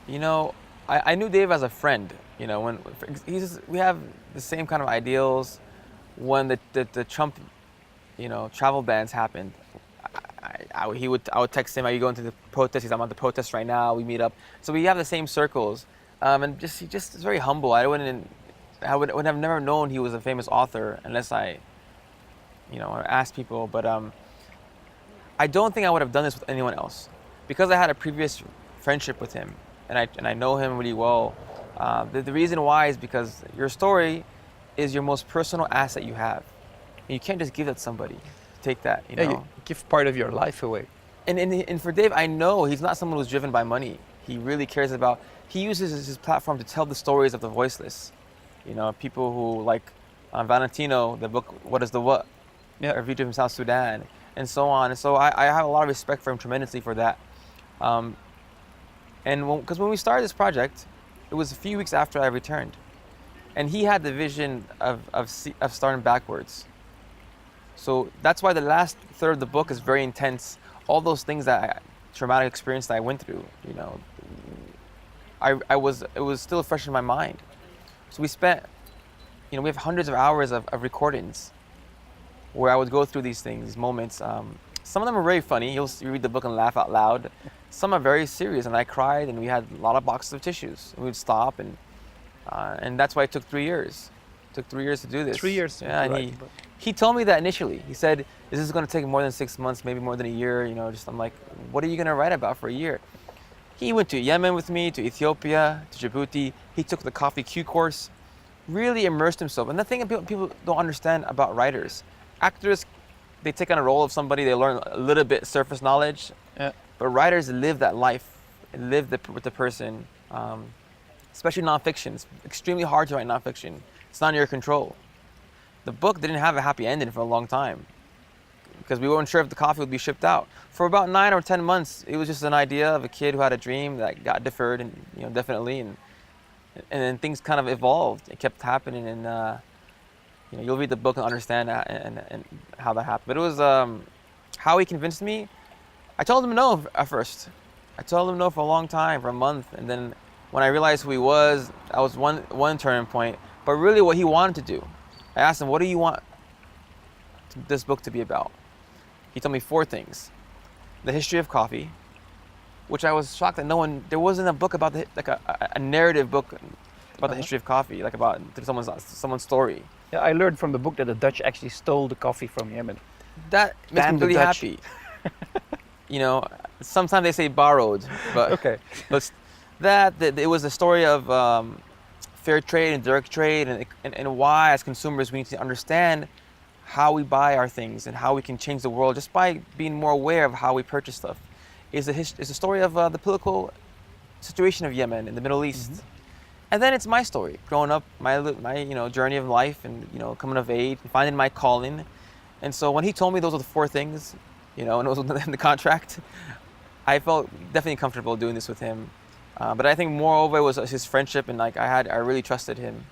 You know, I knew Dave as a friend. You know, when we have the same kind of ideals. When the Trump, travel bans happened, I would text him, "Are you going to the protest?" He's, "I'm on the protest right now. We meet up." So we have the same circles, and he just is very humble. I would have never known he was a famous author unless I, asked people. But I don't think I would have done this with anyone else, because I had a previous friendship with him, and I know him really well. The reason why is because your story is your most personal asset you have. And you can't just give that to somebody. Take that, Yeah, you give part of your life away. And for Dave, I know he's not someone who's driven by money. He really cares about. He uses his platform to tell the stories of the voiceless. People who like Valentino, the book "What Is the What," Yeah. a review from South Sudan, and so on. And so I have a lot of respect for him tremendously for that. Um, and because when we started this project, it was a few weeks after I returned, and he had the vision of starting backwards. So that's why the last third of the book is very intense. All those things traumatic experience that I went through, it was still fresh in my mind. So we spent, we have hundreds of hours of recordings where I would go through these things, these moments. Some of them are very funny. You read the book and laugh out loud. Some are very serious, and I cried, and we had a lot of boxes of tissues. We would stop, and that's why it took 3 years. It took 3 years to do this. 3 years. Yeah, and he told me that initially. He said, "This is going to take more than 6 months, maybe more than a year." I'm like, "What are you going to write about for a year?" He went to Yemen with me, to Ethiopia, to Djibouti. He took the coffee Q course, really immersed himself. And the thing that people don't understand about writers, actors, they take on a role of somebody, they learn a little bit surface knowledge, but writers live that life, live with the person, especially nonfiction. It's extremely hard to write nonfiction. It's not in your control. The book didn't have a happy ending for a long time because we weren't sure if the coffee would be shipped out. For about 9 or 10 months, it was just an idea of a kid who had a dream that got deferred, and definitely, and then things kind of evolved. It kept happening, and you'll read the book and understand that, and how that happened. But it was how he convinced me. I told him no at first. I told him no for a long time, for a month, and then when I realized who he was, that was one turning point. But really, what he wanted to do, I asked him, "What do you want this book to be about?" He told me 4 things: the history of coffee, which I was shocked that there wasn't a book about a narrative book about the history of coffee, like about someone's story. Yeah, I learned from the book that the Dutch actually stole the coffee from Yemen. That makes me really happy. Sometimes they say borrowed, but okay. But that it was a story of fair trade and direct trade, and why, as consumers, we need to understand how we buy our things and how we can change the world just by being more aware of how we purchase stuff. It's a story of the political situation of Yemen in the Middle East. Mm-hmm. And then it's my story, growing up, my journey of life, and coming of age, and finding my calling. And so when he told me those are the 4 things, and it was in the contract, I felt definitely comfortable doing this with him. But I think moreover it was his friendship, and I really trusted him.